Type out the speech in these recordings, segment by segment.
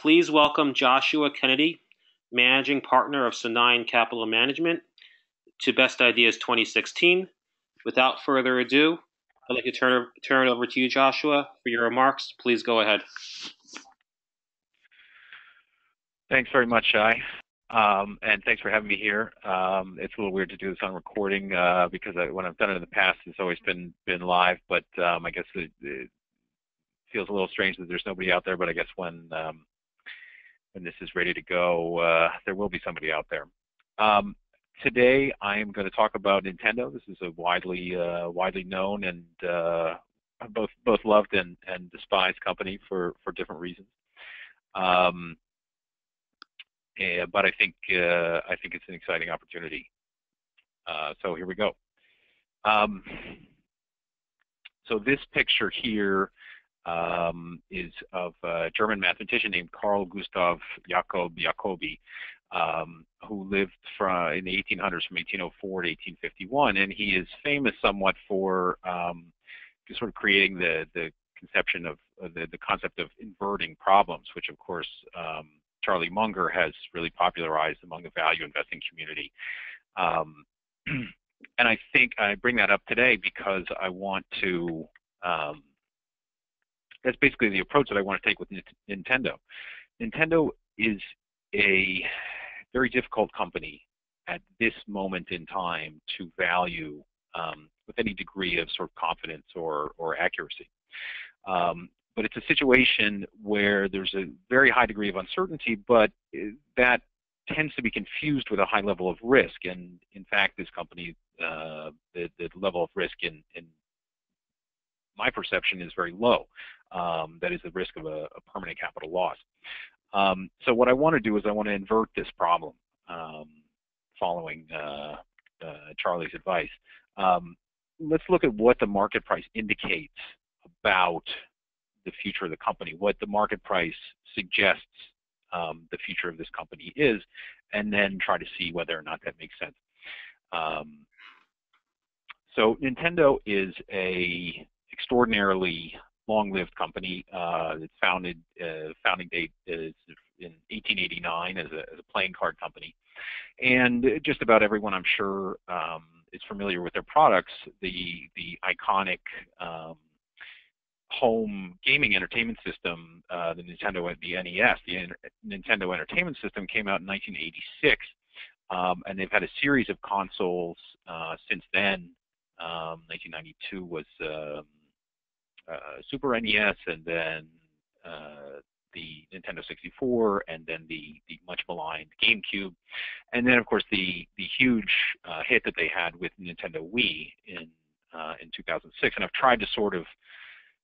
Please welcome Joshua Kennedy, Managing Partner of Sinine Capital Management, to Best Ideas 2016. Without further ado, I'd like to turn it over to you, Joshua, for your remarks. Please go ahead. Thanks very much, Shai, and thanks for having me here. It's a little weird to do this on recording because when I've done it in the past, it's always been live, but I guess it feels a little strange that there's nobody out there, but I guess when this is ready to go, there will be somebody out there. Today, I am going to talk about Nintendo. This is a widely known and both loved and despised company for different reasons. But I think it's an exciting opportunity. So here we go. So this picture here is of a German mathematician named Carl Gustav Jakob Jacobi, who lived in the 1800s from 1804 to 1851, and he is famous somewhat for sort of creating the conception of the concept of inverting problems, which of course Charlie Munger has really popularized among the value investing community. And I think I bring that up today because I want to, that's basically the approach that I want to take with Nintendo. Nintendo is a very difficult company at this moment in time to value with any degree of sort of confidence or accuracy. But it's a situation where there's a very high degree of uncertainty, but that tends to be confused with a high level of risk. And in fact, this company, the level of risk in my perception is very low. That is the risk of a permanent capital loss. So what I want to do is I want to invert this problem, following Charlie's advice. Let's look at what the market price indicates about the future of the company, what the market price suggests the future of this company is, and then try to see whether or not that makes sense. So Nintendo is a extraordinarily long-lived company. Its founding date is in 1889 as a playing card company, and just about everyone, I'm sure, is familiar with their products. The iconic home gaming entertainment system, the NES, the Nintendo Entertainment System, came out in 1986, and they've had a series of consoles since then. 1992 was Super NES, and then the Nintendo 64, and then the much maligned GameCube, and then of course the huge hit that they had with Nintendo Wii in 2006. And I've tried to sort of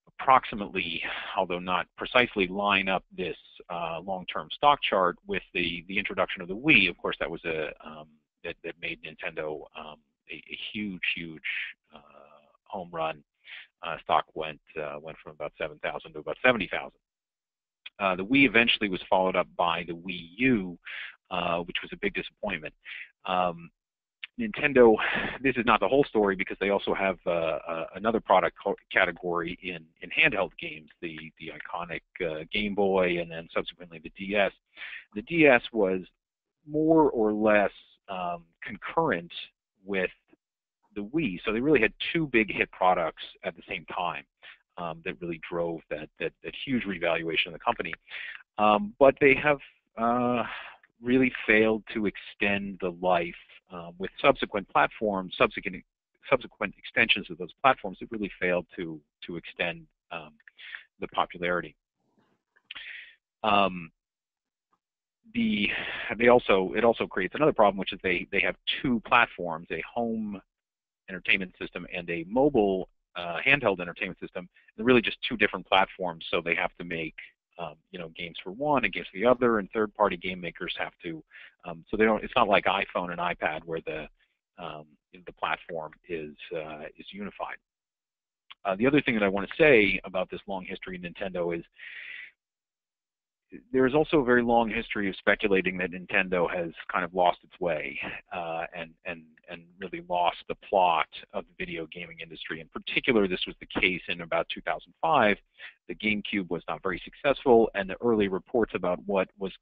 approximately, although not precisely, line up this long-term stock chart with the introduction of the Wii. Of course, that was that made Nintendo a huge home run. Stock went from about 7,000 to about 70,000. The Wii eventually was followed up by the Wii U, which was a big disappointment. Nintendo, this is not the whole story because they also have another product category in handheld games, the iconic Game Boy, and then subsequently the DS. The DS was more or less concurrent with the Wii, so they really had two big hit products at the same time that really drove that huge revaluation of the company. But they have really failed to extend the life with subsequent platforms, subsequent extensions of those platforms. It really failed to extend the popularity. It also creates another problem, which is they have two platforms: a home entertainment system and a mobile handheld entertainment system. They're really just two different platforms, so they have to make games for one and games for the other, and third-party game makers have to. So they don't. It's not like iPhone and iPad where the platform is unified. The other thing that I want to say about this long history of Nintendo is there is also a very long history of speculating that Nintendo has kind of lost its way and really lost the plot of the video gaming industry. In particular, this was the case in about 2005. The GameCube was not very successful, and the early reports about what was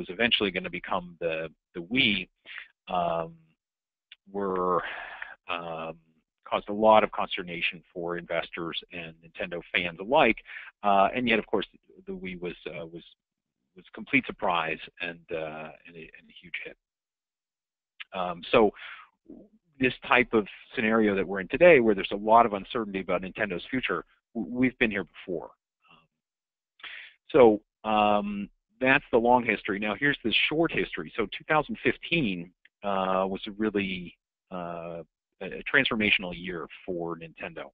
eventually going to become the Wii were caused a lot of consternation for investors and Nintendo fans alike, and yet, of course, the Wii was a complete surprise and a huge hit. So this type of scenario that we're in today, where there's a lot of uncertainty about Nintendo's future, we've been here before. So that's the long history. Now here's the short history. So 2015 was a really a transformational year for Nintendo.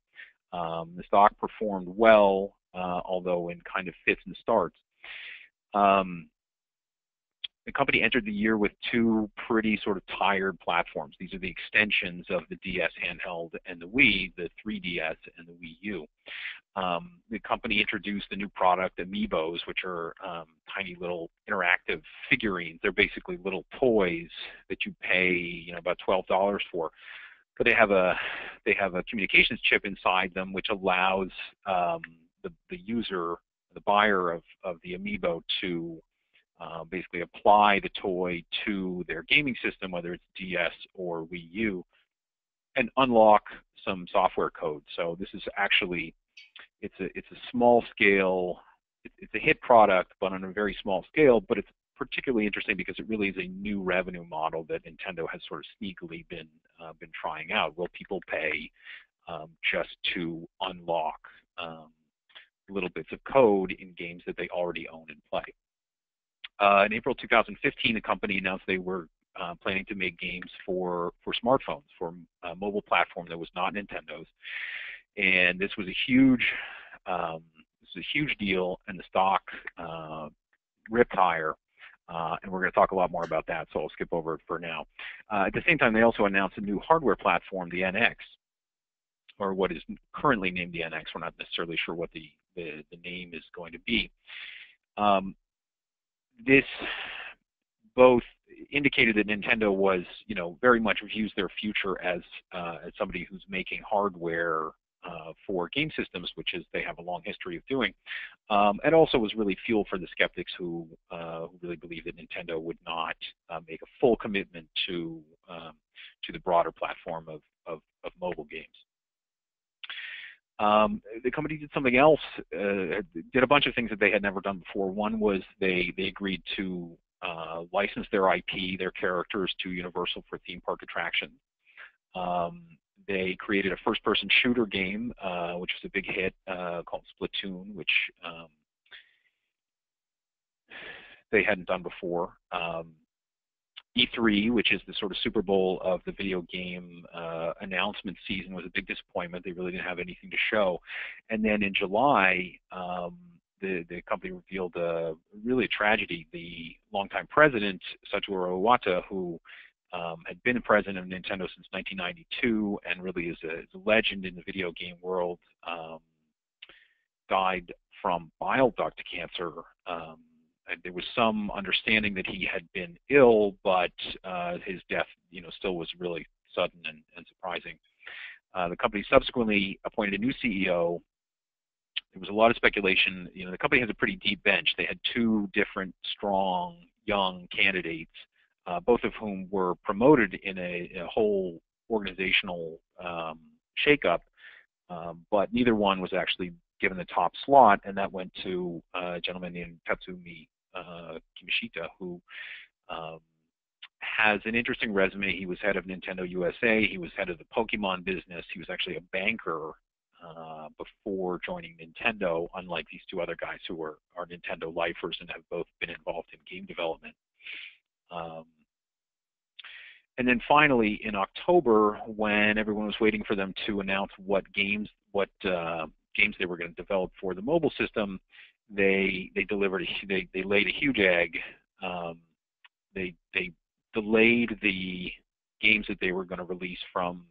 The stock performed well, although in kind of fits and starts. The company entered the year with two pretty sort of tired platforms. These are the extensions of the DS handheld and the Wii, the 3DS and the Wii U. The company introduced the new product, Amiibos, which are tiny little interactive figurines. They're basically little toys that you pay, about $12 for. But they have a communications chip inside them, which allows the user, the buyer of the Amiibo, to basically apply the toy to their gaming system, whether it's DS or Wii U, and unlock some software code. So this is actually, it's a small scale, it's a hit product, but on a very small scale. But it's particularly interesting because it really is a new revenue model that Nintendo has sort of sneakily been trying out. Will people pay just to unlock little bits of code in games that they already own and play? In April 2015, the company announced they were planning to make games for smartphones, for a mobile platform that was not Nintendo's, and this was a huge deal, and the stock ripped higher. And we're going to talk a lot more about that, so I'll skip over it for now. At the same time, they also announced a new hardware platform, the NX, or what is currently named the NX. We're not necessarily sure what the name is going to be. This both indicated that Nintendo was, very much views their future as somebody who's making hardware for game systems, which is they have a long history of doing, and also was really fuel for the skeptics who really believe that Nintendo would not make a full commitment to the broader platform of mobile games. The company did something else, did a bunch of things that they had never done before. One was they agreed to license their IP, their characters, to Universal for theme park attractions. They created a first-person shooter game, which was a big hit, called Splatoon, which they hadn't done before. E3, which is the sort of Super Bowl of the video game announcement season, was a big disappointment. They really didn't have anything to show. And then in July, the company revealed really a tragedy. The longtime president, Satoru Iwata, who had been president of Nintendo since 1992 and really is a legend in the video game world, died from bile duct cancer. There was some understanding that he had been ill, but his death, still was really sudden and surprising. The company subsequently appointed a new CEO. There was a lot of speculation. The company has a pretty deep bench. They had two different, strong, young candidates, both of whom were promoted in a whole organizational shakeup, but neither one was actually given the top slot, and that went to a gentleman named Tatsumi Kimishita, who has an interesting resume. He was head of Nintendo USA. He was head of the Pokemon business. He was actually a banker before joining Nintendo, unlike these two other guys who are Nintendo lifers and have both been involved in game development. And then finally, in October, when everyone was waiting for them to announce what games they were going to develop for the mobile system, they laid a huge egg. They delayed the games that they were going to release from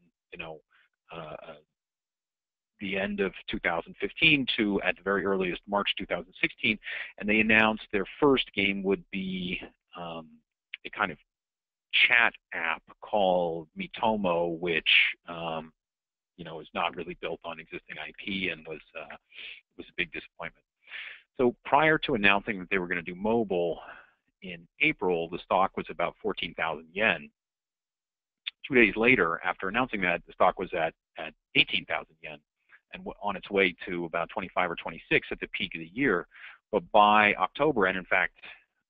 the end of 2015 to at the very earliest March 2016, and they announced their first game would be a kind of chat app called Miitomo, which is not really built on existing IP and was a big disappointment. So prior to announcing that they were going to do mobile in April, the stock was about 14,000 yen. 2 days later, after announcing that, the stock was at 18,000 yen and on its way to about 25 or 26 at the peak of the year. But by October, and in fact,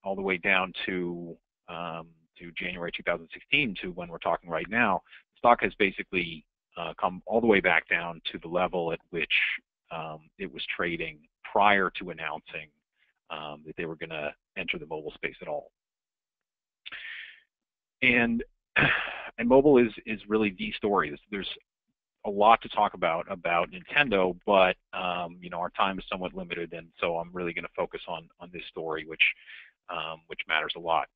all the way down to January 2016, to when we're talking right now, the stock has basically come all the way back down to the level at which it was trading prior to announcing that they were going to enter the mobile space at all. And mobile is really the story. There's a lot to talk about Nintendo, but our time is somewhat limited, and so I'm really going to focus on this story, which matters a lot.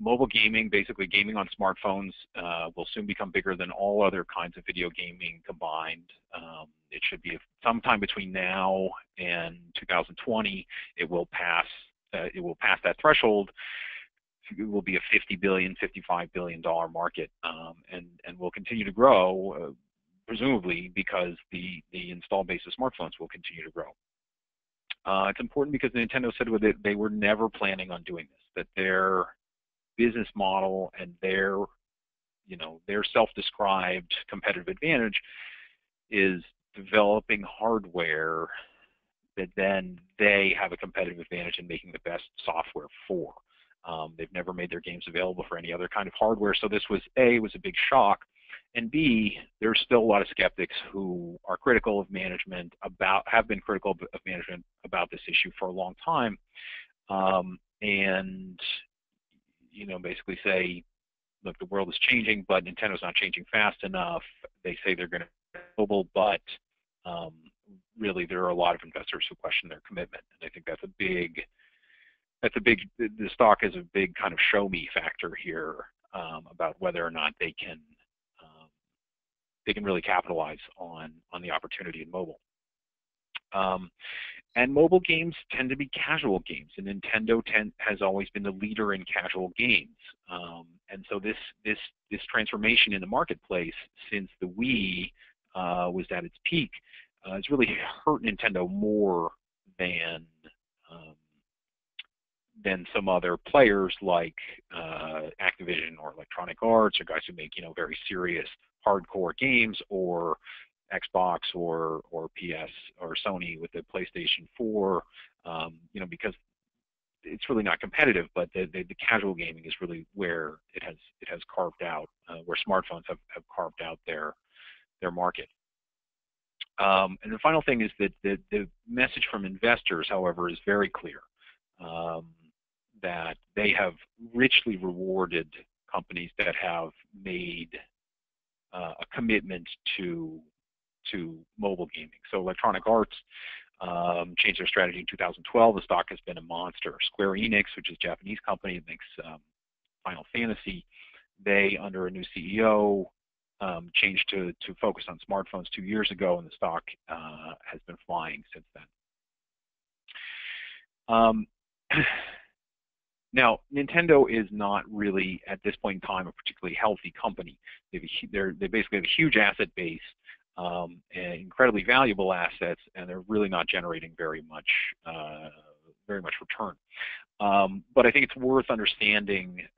Mobile gaming, basically gaming on smartphones, will soon become bigger than all other kinds of video gaming combined. It should be sometime between now and 2020. It will pass that threshold. It will be a $50 billion, $55 billion market, and will continue to grow, presumably because the install base of smartphones will continue to grow. It's important because Nintendo said that they were never planning on doing this, that their business model and their self-described competitive advantage is developing hardware that then they have a competitive advantage in making the best software for. They've never made their games available for any other kind of hardware, so this was a big shock, and B, there's still a lot of skeptics who are critical of management have been critical of management about this issue for a long time, and basically say, look, the world is changing, but Nintendo's not changing fast enough. They say they're going to be mobile, but really there are a lot of investors who question their commitment, and I think the stock is a big kind of show me factor here about whether or not they can really capitalize on the opportunity in mobile. And mobile games tend to be casual games, and Nintendo has always been the leader in casual games. And so this transformation in the marketplace since the Wii was at its peak has really hurt Nintendo more than some other players like Activision or Electronic Arts, or guys who make very serious hardcore games, or Xbox or PS or Sony with the PlayStation 4, because it's really not competitive, but the casual gaming is really where it has carved out, where smartphones have carved out their market. And the final thing is that the message from investors, however, is very clear, that they have richly rewarded companies that have made a commitment to mobile gaming. So Electronic Arts changed their strategy in 2012. The stock has been a monster. Square Enix, which is a Japanese company that makes Final Fantasy, they, under a new CEO, changed to focus on smartphones 2 years ago, and the stock has been flying since then. Now, Nintendo is not really, at this point in time, a particularly healthy company. They basically have a huge asset base, and incredibly valuable assets, and they're really not generating very much return. But I think it's worth understanding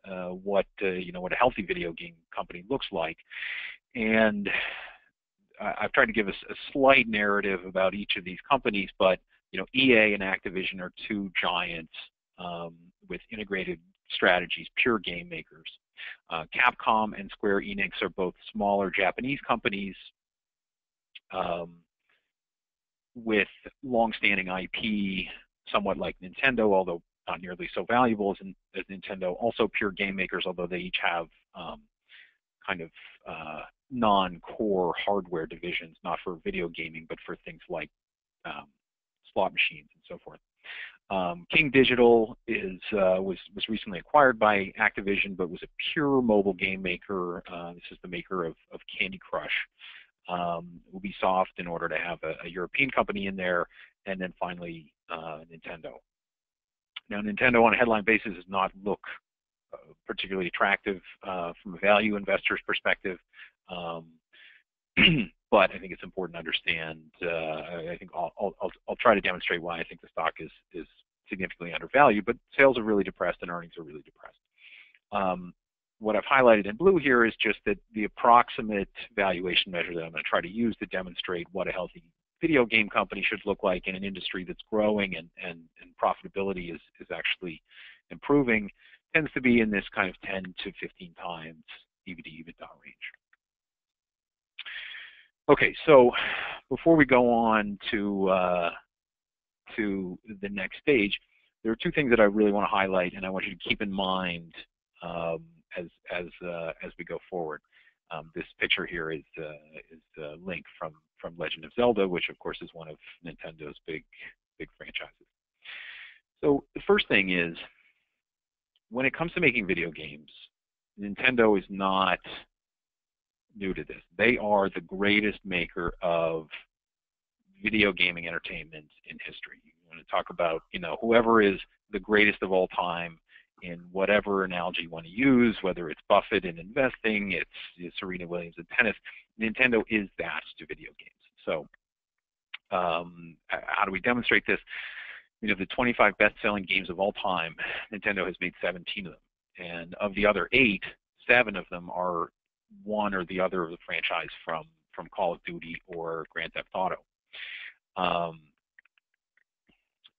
what a healthy video game company looks like, and I've tried to give a slight narrative about each of these companies. But EA and Activision are two giants with integrated strategies, pure game makers. Capcom and Square Enix are both smaller Japanese companies with long-standing IP, somewhat like Nintendo, although not nearly so valuable as Nintendo. Also pure game makers, although they each have kind of non-core hardware divisions, not for video gaming, but for things like slot machines and so forth. King Digital was recently acquired by Activision, but was a pure mobile game maker. This is the maker of Candy Crush. Ubisoft in order to have a European company in there, and then finally Nintendo. Now, Nintendo on a headline basis does not look particularly attractive from a value investor's perspective, but I think it's important to understand. I think I'll try to demonstrate why I think the stock is significantly undervalued, but sales are really depressed and earnings are really depressed. What I've highlighted in blue here is just that the approximate valuation measure that I'm going to try to use to demonstrate what a healthy video game company should look like in an industry that's growing and profitability is actually improving tends to be in this kind of 10 to 15 times EV/EBITDA range. Okay, so before we go on to the next stage, there are two things that I really want to highlight, and I want you to keep in mind as we go forward. This picture here is Link from Legend of Zelda, which of course is one of Nintendo's big franchises. So the first thing is, when it comes to making video games, Nintendo is not new to this. They are the greatest maker of video gaming entertainment in history. You want to talk about, whoever is the greatest of all time in whatever analogy you want to use, whether it's Buffett in investing, it's Serena Williams in tennis. Nintendo is that to video games. So how do we demonstrate this? The 25 best-selling games of all time, Nintendo has made 17 of them. And of the other 8, 7 of them are one or the other of the franchise from Call of Duty or Grand Theft Auto.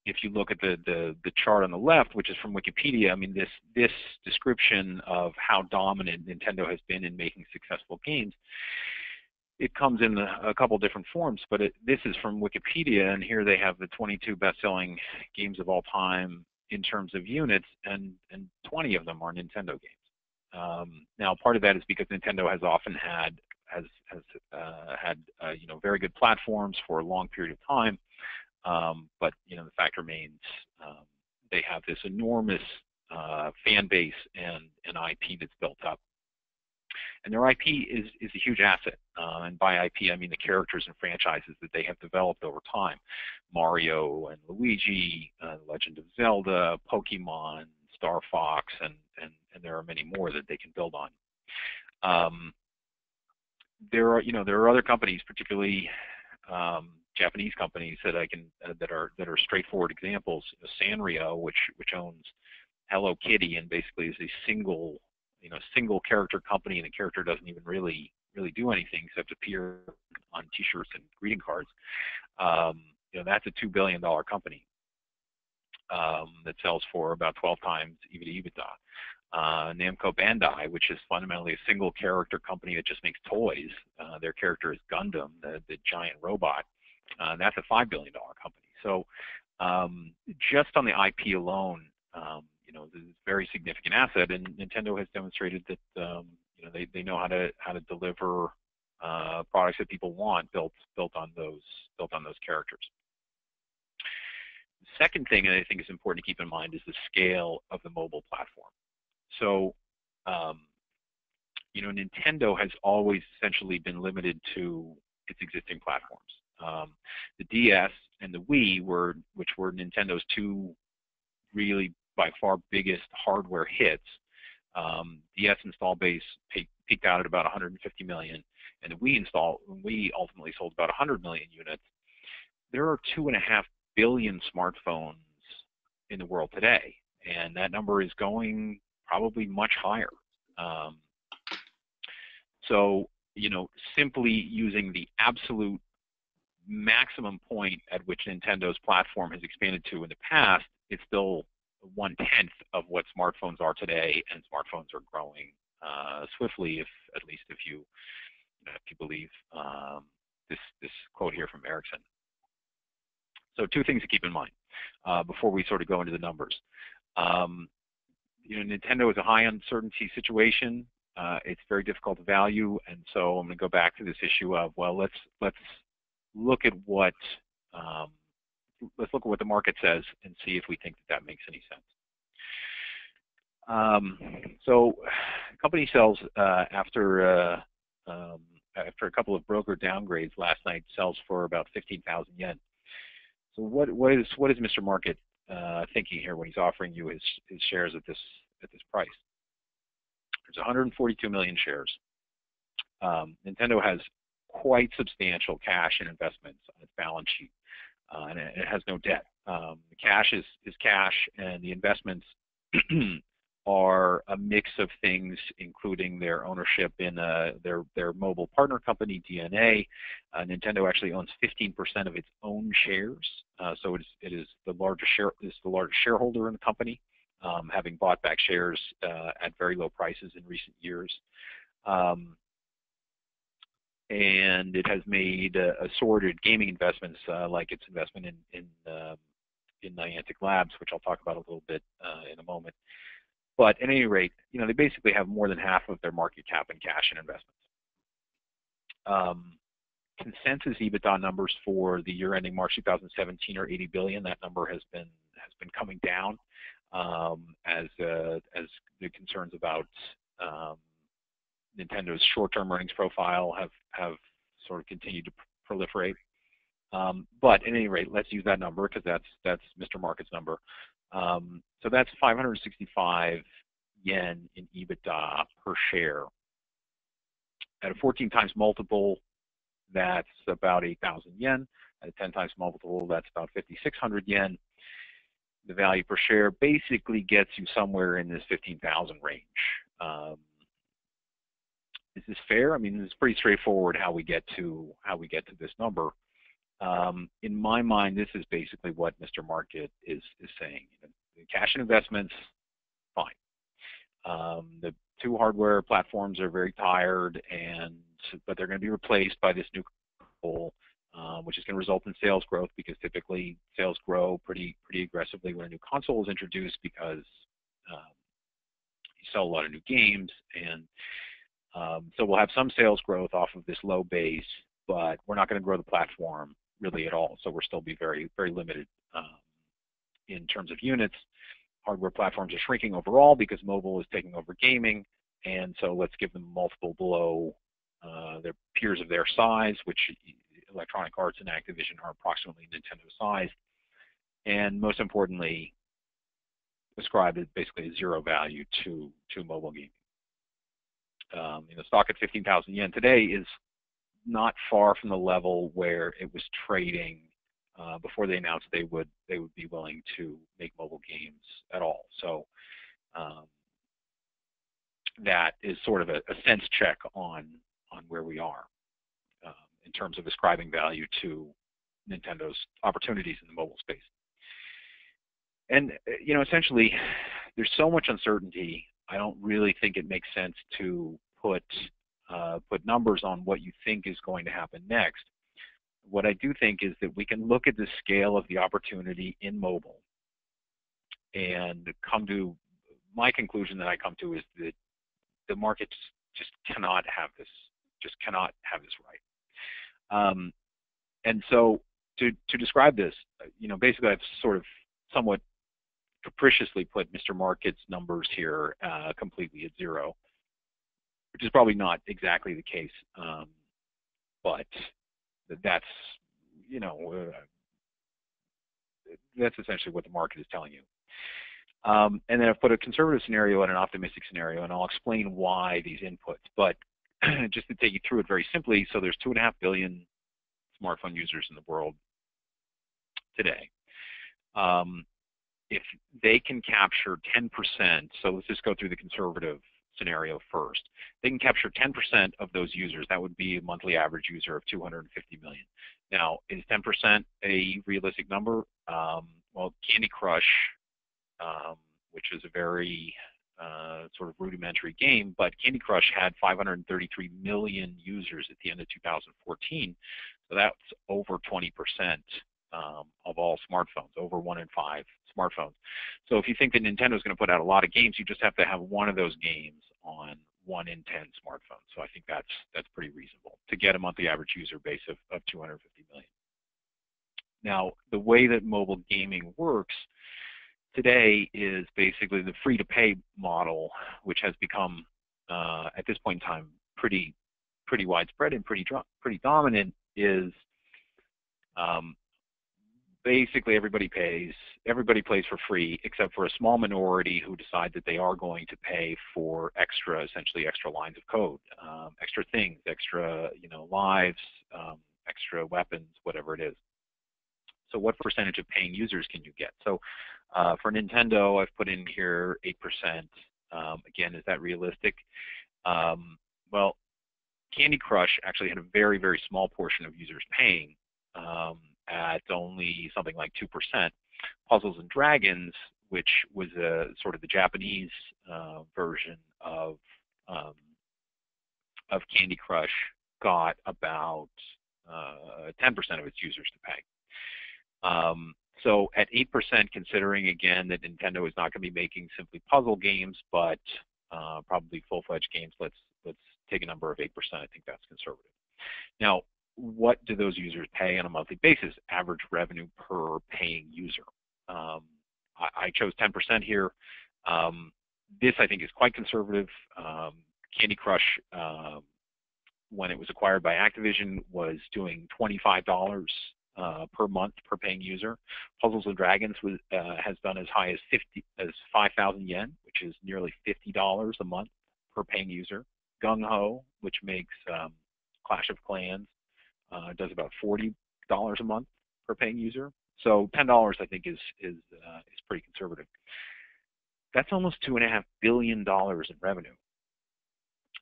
If you look at the chart on the left, which is from Wikipedia, I mean, this description of how dominant Nintendo has been in making successful games, it comes in a couple different forms, but this is from Wikipedia, and here they have the 22 best-selling games of all time in terms of units, and 20 of them are Nintendo games. Now, part of that is because Nintendo has often had very good platforms for a long period of time, but the fact remains they have this enormous fan base and IP that's built up. And their IP is a huge asset. And by IP, I mean the characters and franchises that they have developed over time. Mario and Luigi, Legend of Zelda, Pokemon, Star Fox, and there are many more that they can build on. There are other companies, particularly Japanese companies that are straightforward examples. Sanrio, which owns Hello Kitty and basically is a single character company, and the character doesn't even really do anything except appear on T-shirts and greeting cards. That's a $2 billion company that sells for about 12 times EV/EBITDA. Namco Bandai, which is fundamentally a single character company that just makes toys. Their character is Gundam, the giant robot. That's a $5 billion company. So just on the IP alone, this is a very significant asset, and Nintendo has demonstrated that they know how to deliver products that people want built on those characters. The second thing that I think is important to keep in mind is the scale of the mobile platform. So Nintendo has always essentially been limited to its existing platforms. The DS and the Wii which were Nintendo's two really by far biggest hardware hits. DS install base peaked out at about 150 million, and the Wii ultimately sold about 100 million units. There are 2.5 billion smartphones in the world today, and that number is going probably much higher. So simply using the absolute maximum point at which Nintendo's platform has expanded to in the past, it's still 1/10 of what smartphones are today, and smartphones are growing swiftly, at least if you believe this quote here from Ericsson. So two things to keep in mind before we sort of go into the numbers. Nintendo is a high uncertainty situation. It's very difficult to value, and so I'm going to go back to this issue of, well, let's look at what the market says and see if we think that makes any sense. So company sells after after a couple of broker downgrades last night, sells for about 15,000 yen. So what is Mr. Market thinking here when he's offering you his shares at this price? There's 142 million shares. Nintendo has quite substantial cash and investments on its balance sheet, and it has no debt. The cash is cash, and the investments are a mix of things, including their ownership in their mobile partner company, DeNA. Nintendo actually owns 15% of its own shares, so it is the largest shareholder in the company, having bought back shares at very low prices in recent years. And it has made assorted gaming investments, like its investment in Niantic Labs, which I'll talk about a little bit in a moment. But at any rate, they basically have more than half of their market cap in cash and investments. Consensus EBITDA numbers for the year ending March 2017 are 80 billion. That number has been coming down as the concerns about Nintendo's short-term earnings profile have sort of continued to proliferate. But at any rate, let's use that number because that's Mr. Market's number. So that's 565 yen in EBITDA per share. At a 14 times multiple, that's about 8,000 yen. At a 10 times multiple, that's about 5,600 yen. The value per share basically gets you somewhere in this 15,000 range. Is this fair? I mean, it's pretty straightforward how we get to this number. In my mind, this is basically what Mr. Market is saying. Cash and investments, fine. The two hardware platforms are very tired, but they're going to be replaced by this new console, which is going to result in sales growth because typically sales grow pretty aggressively when a new console is introduced because you sell a lot of new games, and so we'll have some sales growth off of this low base, but we're not going to grow the platform really at all. So we'll still be very, very limited in terms of units. Hardware platforms are shrinking overall because mobile is taking over gaming, and so let's give them multiple below their peers of their size, which Electronic Arts and Activision are approximately Nintendo size, and most importantly, ascribe it basically a zero value to mobile gaming. Stock at 15,000 yen today is not far from the level where it was trading before they announced they would be willing to make mobile games at all. So that is sort of a sense check on where we are in terms of ascribing value to Nintendo's opportunities in the mobile space. And essentially, there's so much uncertainty. I don't really think it makes sense to put numbers on what you think is going to happen next. What I do think is that we can look at the scale of the opportunity in mobile and come to my conclusion that I come to is that the market just cannot have this right. And so to describe this, basically I've sort of somewhat capriciously put Mr. Market's numbers here completely at zero, which is probably not exactly the case, but that's that's essentially what the market is telling you. And then I've put a conservative scenario and an optimistic scenario, and I'll explain why these inputs. But just to take you through it very simply, so there's 2.5 billion smartphone users in the world today. If they can capture 10%, so let's just go through the conservative scenario first. They can capture 10% of those users. That would be a monthly average user of 250 million. Now, is 10% a realistic number? Well, Candy Crush, which is a very sort of rudimentary game, but Candy Crush had 533 million users at the end of 2014. So that's over 20% of all smartphones, over 1 in 5 smartphones. So if you think that Nintendo is going to put out a lot of games, you just have to have one of those games on 1 in 10 smartphones. So I think that's pretty reasonable to get a monthly average user base of 250 million. Now, the way that mobile gaming works today is basically the free-to-pay model, which has become, at this point in time, pretty pretty widespread and pretty dominant is basically everybody plays for free, except for a small minority who decide that they are going to pay for essentially extra lines of code, extra things, extra, lives, extra weapons, whatever it is. So what percentage of paying users can you get? So for Nintendo, I've put in here 8%. Again, is that realistic? Well, Candy Crush actually had a very, very small portion of users paying, at only something like 2%. Puzzles and Dragons, which was sort of the Japanese version of Candy Crush, got about 10% of its users to pay. So at 8%, considering again that Nintendo is not going to be making simply puzzle games, but probably full-fledged games, let's take a number of 8%. I think that's conservative. Now, what do those users pay on a monthly basis? Average revenue per paying user. I chose 10% here. This, I think, is quite conservative. Candy Crush, when it was acquired by Activision, was doing $25 per month per paying user. Puzzles and Dragons has done as high as 5,000 yen, which is nearly $50 a month per paying user. Gung Ho, which makes Clash of Clans, does about $40 a month per paying user. So $10, I think, is pretty conservative. That's almost $2.5 billion in revenue.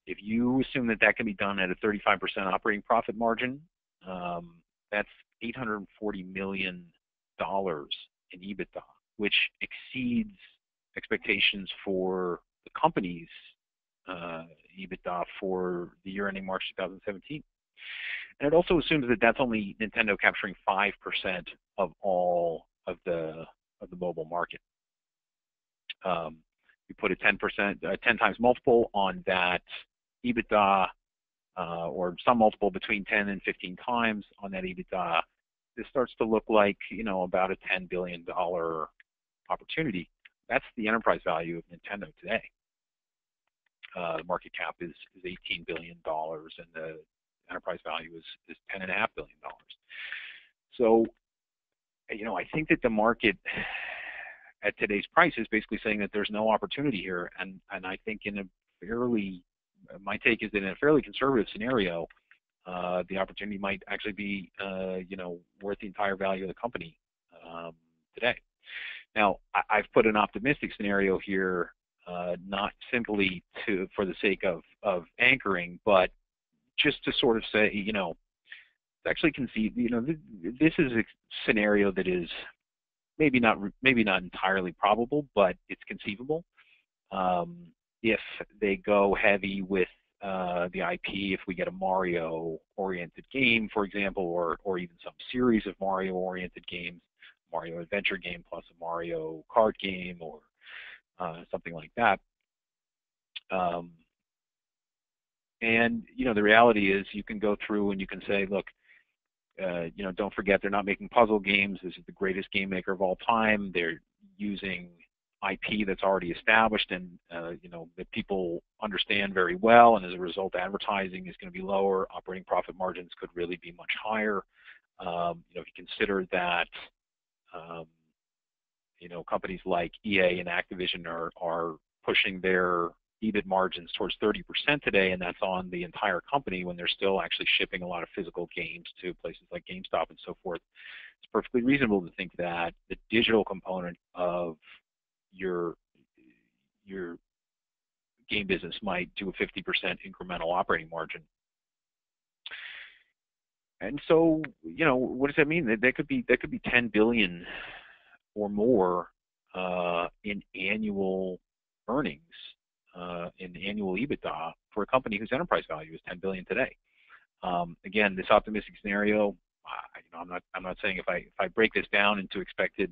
If you assume that can be done at a 35% operating profit margin, that's $840 million in EBITDA, which exceeds expectations for the company's EBITDA for the year ending March 2017. And it also assumes that that's only Nintendo capturing 5% of all of the mobile market. You put a 10 times multiple on that EBITDA, or some multiple between 10 and 15 times on that EBITDA. This starts to look like, about a $10 billion opportunity. That's the enterprise value of Nintendo today. The market cap is $18 billion, and the enterprise value is $10.5 billion. So, I think that the market at today's price is basically saying that there's no opportunity here, and I think my take is that in a fairly conservative scenario, the opportunity might actually be, worth the entire value of the company today. Now, I've put an optimistic scenario here, not simply for the sake of anchoring, but just to sort of say, actually conceive, this is a scenario that is maybe not entirely probable, but it's conceivable. If they go heavy with the IP, if we get a Mario-oriented game, for example, or even some series of Mario-oriented games, Mario Adventure game plus a Mario Kart game, or something like that. And the reality is, you can go through and you can say, look, don't forget, they're not making puzzle games. This is the greatest game maker of all time. They're using IP that's already established and that people understand very well, and as a result, advertising is going to be lower. Operating profit margins could really be much higher. If you consider that, companies like EA and Activision are pushing their EBIT margins towards 30% today, and that's on the entire company when they're still actually shipping a lot of physical games to places like GameStop and so forth. It's perfectly reasonable to think that the digital component of your game business might do a 50% incremental operating margin. And so, what does that mean? That could be 10 billion or more in annual earnings, in annual EBITDA for a company whose enterprise value is 10 billion today. Again, this optimistic scenario, I'm not saying if I break this down into expected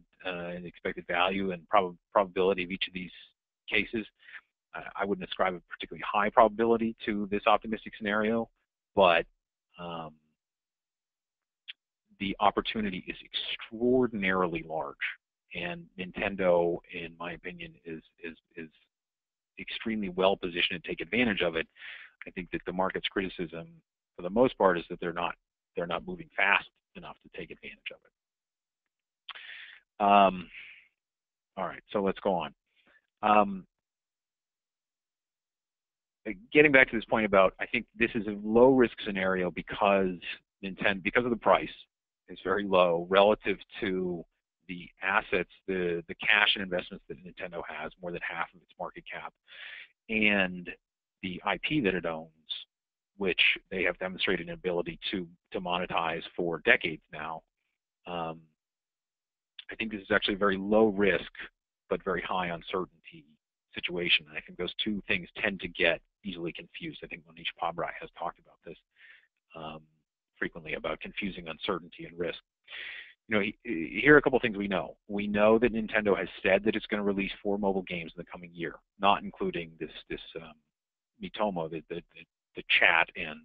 value and probability of each of these cases, I wouldn't ascribe a particularly high probability to this optimistic scenario, but the opportunity is extraordinarily large, and Nintendo, in my opinion, is extremely well positioned to take advantage of it. I think that the market's criticism, for the most part, is that they're not moving fast enough to take advantage of it. All right, so let's go on. Getting back to this point about, I think this is a low risk scenario because of the price. It's very low relative to the assets, the cash and investments that Nintendo has, more than half of its market cap, and the IP that it owns, which they have demonstrated an ability to monetize for decades now. I think this is actually a very low risk but very high uncertainty situation. And I think those two things tend to get easily confused. I think Monish Pabrai has talked about this frequently, about confusing uncertainty and risk. Here are a couple of things we know. We know that Nintendo has said that it's going to release 4 mobile games in the coming year, not including this Miitomo, the chat and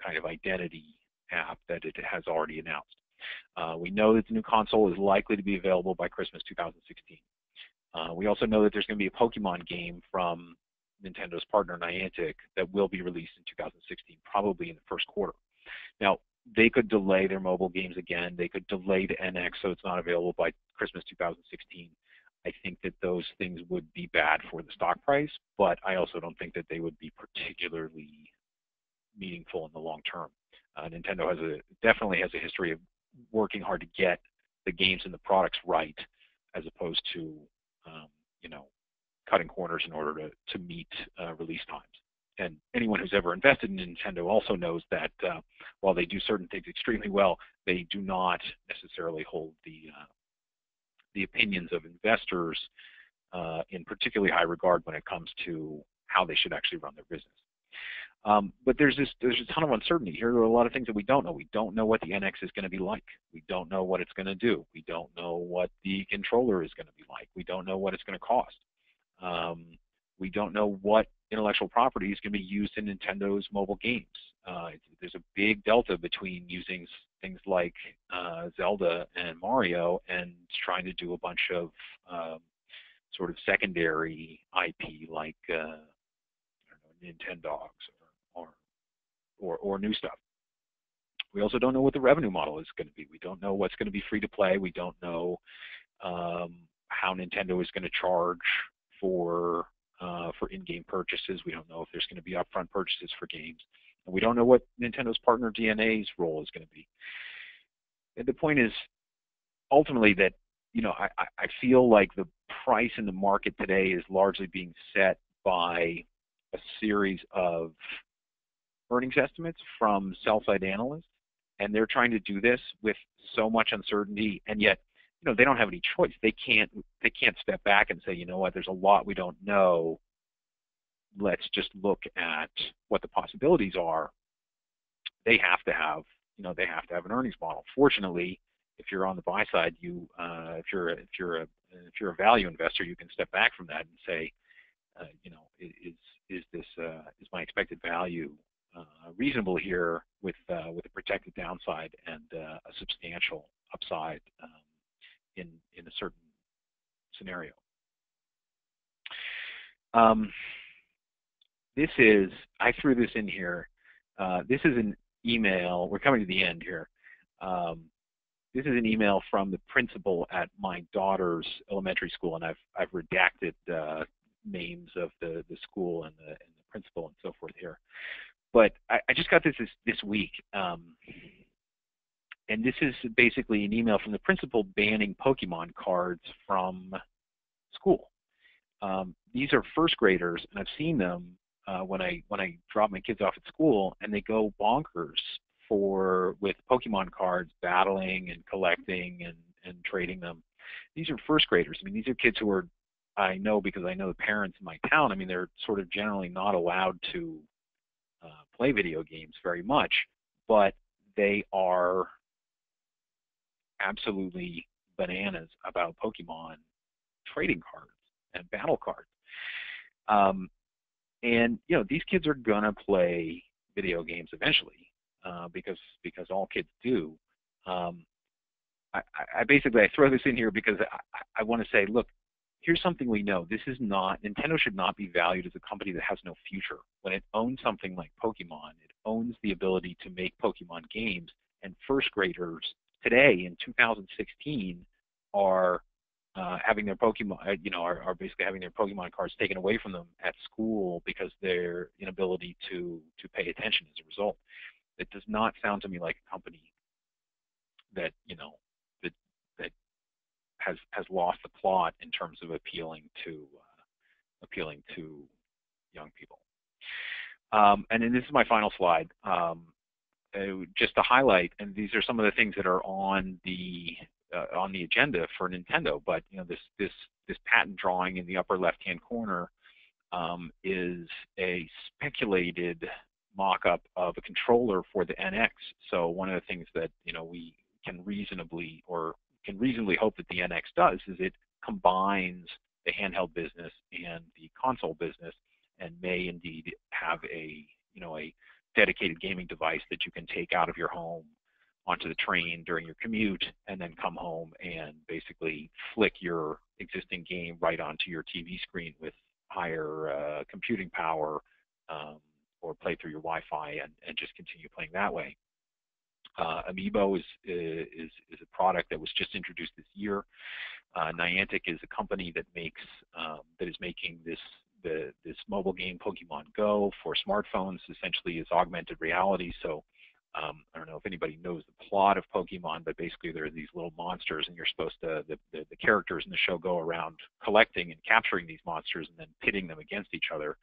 kind of identity app that it has already announced. We know that the new console is likely to be available by Christmas 2016. We also know that there's going to be a Pokemon game from Nintendo's partner Niantic that will be released in 2016, probably in the first quarter. Now, they could delay their mobile games again. They could delay the NX so it's not available by Christmas 2016. I think that those things would be bad for the stock price, but I also don't think that they would be particularly meaningful in the long term. Nintendo definitely has a history of working hard to get the games and the products right, as opposed to cutting corners in order to meet release times. And anyone who's ever invested in Nintendo also knows that while they do certain things extremely well, they do not necessarily hold the opinions of investors in particularly high regard when it comes to how they should actually run their business. But there's a ton of uncertainty. Here are a lot of things that we don't know. We don't know what the NX is going to be like. We don't know what it's going to do. We don't know what the controller is going to be like. We don't know what it's going to cost. We don't know what intellectual property is going to be used in Nintendo's mobile games. There's a big delta between using things like Zelda and Mario and trying to do a bunch of sort of secondary IP like Nintendogs or new stuff. We also don't know what the revenue model is going to be. We don't know what's going to be free to play. We don't know how Nintendo is going to charge for in-game purchases. We don't know if there's going to be upfront purchases for games. And we don't know what Nintendo's partner DeNA's role is going to be. And the point is ultimately that, I feel like the price in the market today is largely being set by a series of earnings estimates from sell-side analysts, and they're trying to do this with so much uncertainty, and yet, they don't have any choice. They can't step back and say, you know what, there's a lot we don't know. Let's just look at what the possibilities are. They have to have, an earnings model. Fortunately, if you're on the buy side, if you're a value investor, you can step back from that and say, is my expected value reasonable here with a protected downside and a substantial upside in a certain scenario. I threw this in here. This is an email. We're coming to the end here. This is an email from the principal at my daughter's elementary school, and I've redacted names of the school and the principal and so forth here. But I just got this week, and this is basically an email from the principal banning Pokemon cards from school. These are first graders, and I've seen them when I drop my kids off at school, and they go bonkers with Pokemon cards, battling and collecting and trading them. These are first graders. I mean, these are kids who are, I know because I know the parents in my town, I mean, they're sort of generally not allowed to play video games very much, but they are absolutely bananas about Pokemon trading cards and battle cards. And these kids are gonna play video games eventually because all kids do. I basically throw this in here because I want to say, look, here's something we know. Nintendo should not be valued as a company that has no future. When it owns something like Pokemon, it owns the ability to make Pokemon games, and first graders today in 2016 are having their Pokemon, are basically having their Pokemon cards taken away from them at school because their inability to pay attention as a result. It does not sound to me like a company that that has lost the plot in terms of appealing to young people. And then this is my final slide, just to highlight. And these are some of the things that are on the agenda for Nintendo. But this patent drawing in the upper left-hand corner is a speculated mock-up of a controller for the NX. So one of the things that we can reasonably hope that the NX does is it combines the handheld business and the console business, and may indeed have a dedicated gaming device that you can take out of your home onto the train during your commute, and then come home and basically flick your existing game right onto your TV screen with higher computing power, or play through your Wi-Fi and just continue playing that way. Amiibo is a product that was just introduced this year. Niantic is a company that is making this mobile game Pokemon Go for smartphones. Essentially, is augmented reality. So I don't know if anybody knows the plot of Pokemon, but basically there are these little monsters, and you're supposed to the characters in the show go around collecting and capturing these monsters and then pitting them against each other.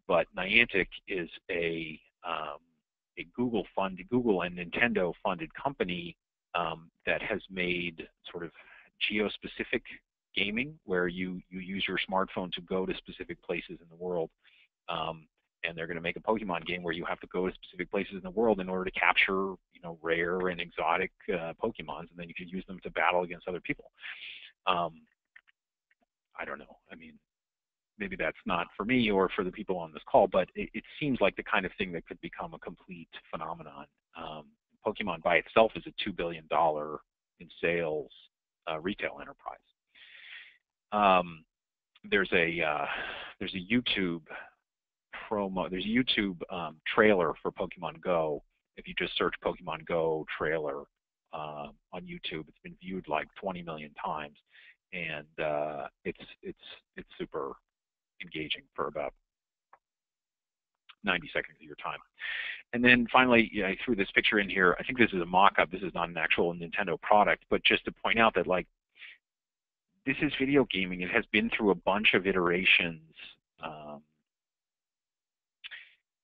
But Niantic is a Google and Nintendo funded company that has made sort of geo-specific gaming, where you use your smartphone to go to specific places in the world. And they're going to make a Pokemon game where you have to go to specific places in the world in order to capture rare and exotic Pokemons, and then you can use them to battle against other people. I don't know. I mean, maybe that's not for me or for the people on this call, but it seems like the kind of thing that could become a complete phenomenon. Pokemon by itself is a $2 billion in sales retail enterprise. There's a YouTube promo. There's a YouTube trailer for Pokemon Go. If you just search Pokemon Go trailer on YouTube, it's been viewed like 20 million times, and it's super engaging for about 90 seconds of your time. And then finally, I threw this picture in here. I think this is a mock-up. This is not an actual Nintendo product, but just to point out that this is video gaming. It has been through a bunch of iterations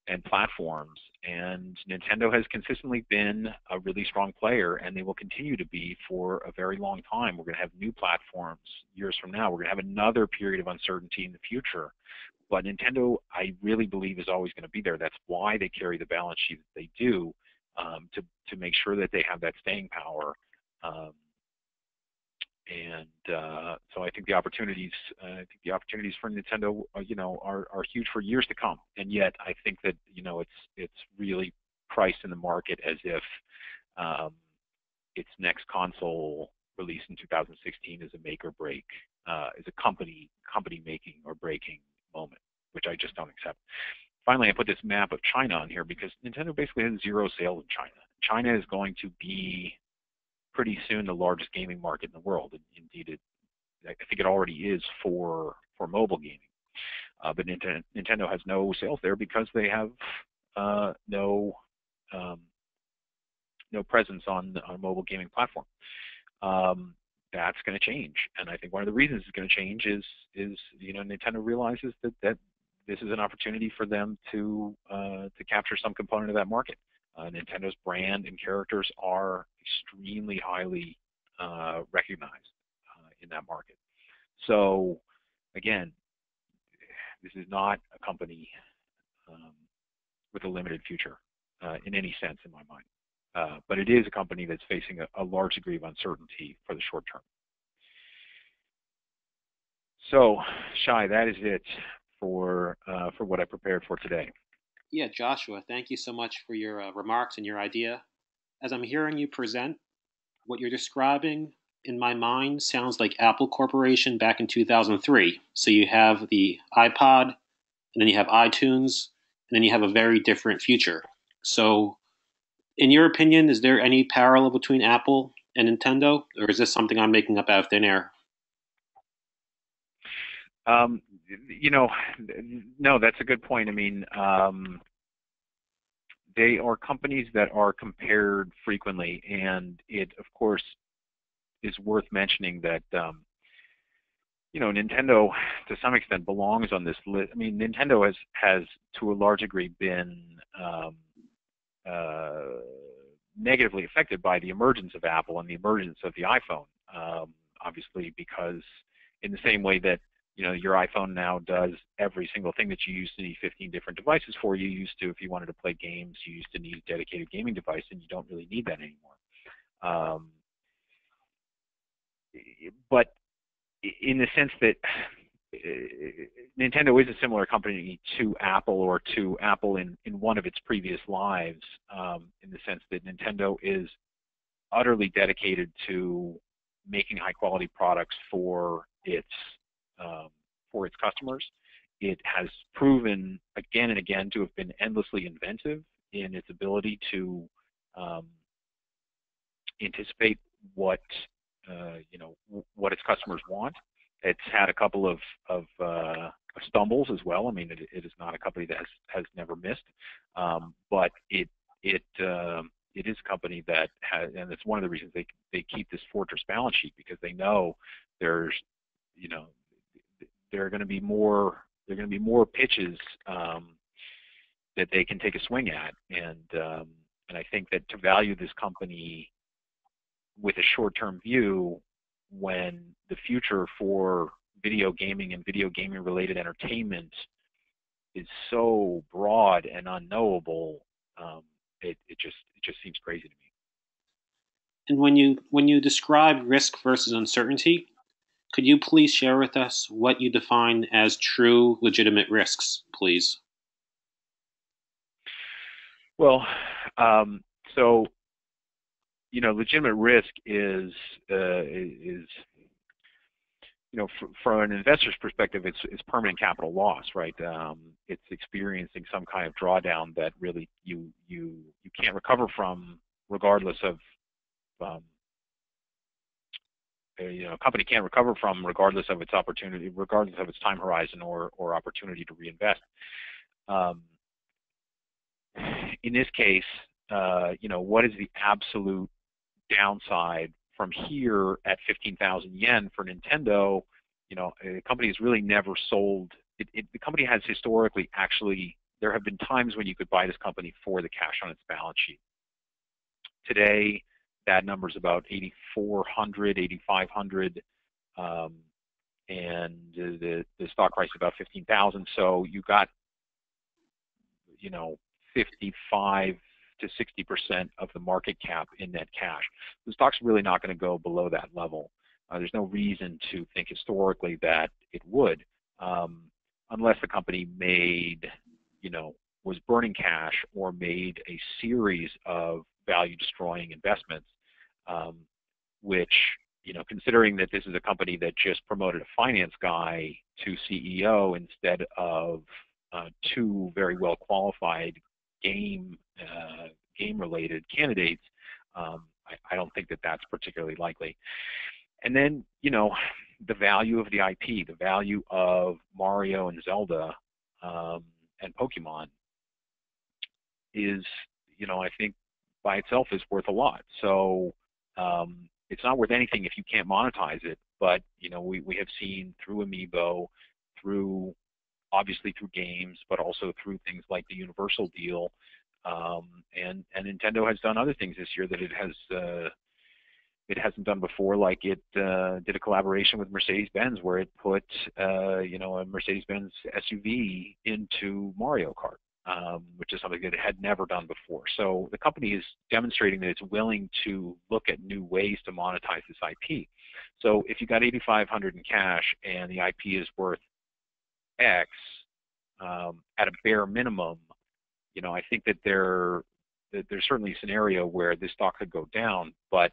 and platforms, and Nintendo has consistently been a really strong player, and they will continue to be for a very long time. We're going to have new platforms years from now. We're going to have another period of uncertainty in the future. But Nintendo, I really believe, is always going to be there. That's why they carry the balance sheet that they do, to make sure that they have that staying power. So I think the opportunities for Nintendo, are huge for years to come. And yet, I think that it's really priced in the market as if its next console release in 2016 is a make or break, is a company making or breaking moment, which I just don't accept. Finally, I put this map of China on here because Nintendo basically has zero sales in China. China is going to be pretty soon the largest gaming market in the world. Indeed, I think it already is for mobile gaming. But Nintendo has no sales there because they have no presence on a mobile gaming platform. That's going to change, and I think one of the reasons it's going to change is Nintendo realizes that this is an opportunity for them to capture some component of that market. Nintendo's brand and characters are extremely highly recognized in that market. So, again, this is not a company with a limited future in any sense in my mind. But it is a company that's facing a large degree of uncertainty for the short term. So, Shai, that is it for what I prepared for today. Yeah, Joshua, thank you so much for your remarks and your idea. As I'm hearing you present, what you're describing in my mind, sounds like Apple Corporation back in 2003. So you have the iPod, and then you have iTunes, and then you have a very different future. So, in your opinion, is there any parallel between Apple and Nintendo, or is this something I'm making up out of thin air? Um, you know, no, that's a good point. I mean, they are companies that are compared frequently, and it, of course, is worth mentioning that Nintendo to some extent belongs on this list. I mean, Nintendo has to a large degree been uh, negatively affected by the emergence of Apple and the emergence of the iPhone. Obviously, because in the same way that your iPhone now does every single thing that you used to need 15 different devices for, you used to, if you wanted to play games, you used to need a dedicated gaming device, and you don't really need that anymore. Um, but in the sense that Nintendo is a similar company to Apple, or to Apple in one of its previous lives, in the sense that Nintendo is utterly dedicated to making high quality products for its customers. It has proven again and again to have been endlessly inventive in its ability to anticipate what what its customers want. It's had a couple of stumbles as well. I mean, it is not a company that has never missed, but it is a company that has, and it's one of the reasons they keep this fortress balance sheet, because they know there's you know there are going to be more pitches that they can take a swing at, and I think that to value this company with a short-term view, when the future for video gaming and video gaming related entertainment is so broad and unknowable, it just seems crazy to me. And when you describe risk versus uncertainty, could you please share with us what you define as true, legitimate risks, please? Well, so legitimate risk is from an investor's perspective, it's permanent capital loss, right? It's experiencing some kind of drawdown that really you can't recover from, regardless of a company can't recover from, regardless of its opportunity, regardless of its time horizon or opportunity to reinvest. In this case, what is the absolute downside from here at 15,000 yen for Nintendo? The company has really never sold. The company has historically, actually, there have been times when you could buy this company for the cash on its balance sheet. Today, that number is about 8,400, 8,500, and the stock price is about 15,000. So you got 55 to 60% of the market cap in net cash. The stock's really not going to go below that level. There's no reason to think historically that it would, unless the company was burning cash or made a series of value-destroying investments, which, considering that this is a company that just promoted a finance guy to CEO instead of two very well-qualified game-related candidates, I don't think that that's particularly likely. And then, the value of the IP, the value of Mario and Zelda and Pokemon is, I think by itself is worth a lot. So it's not worth anything if you can't monetize it. But, we have seen through Amiibo, obviously through games, but also through things like the Universal deal, and Nintendo has done other things this year that it hasn't done before, like it did a collaboration with Mercedes-Benz where it put a Mercedes-Benz SUV into Mario Kart, which is something that it had never done before. So the company is demonstrating that it's willing to look at new ways to monetize this IP. So if you got 8,500 in cash and the IP is worth X, at a bare minimum, I think that there's certainly a scenario where this stock could go down, but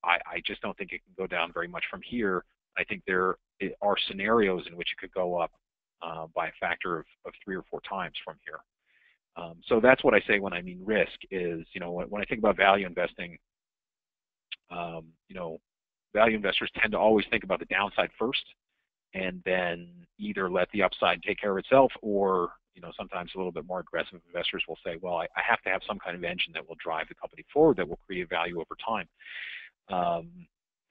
I just don't think it can go down very much from here. I think there are scenarios in which it could go up by a factor of 3 or 4 times from here. So that's what I say when I mean risk is, when I think about value investing, value investors tend to always think about the downside first and then either let the upside take care of itself, or sometimes a little bit more aggressive investors will say, well, I have to have some kind of engine that will drive the company forward, that will create value over time.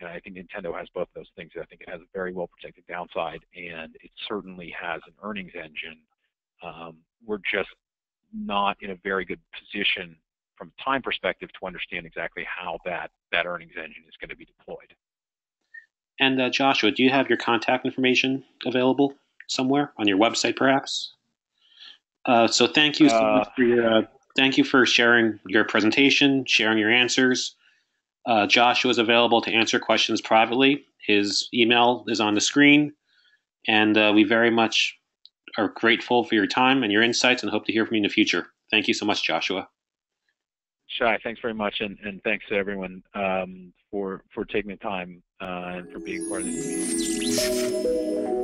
And I think Nintendo has both of those things. I think it has a very well protected downside, and it certainly has an earnings engine. We're just not in a very good position from a time perspective to understand exactly how that earnings engine is going to be deployed. And Joshua, do you have your contact information available somewhere on your website, perhaps? So thank you so much for thank you for sharing your presentation, sharing your answers. Joshua is available to answer questions privately. His email is on the screen, and we very much are grateful for your time and your insights, and hope to hear from you in the future. Thank you so much, Joshua. Shai, thanks very much, and thanks to everyone for taking the time and for being part of this meeting.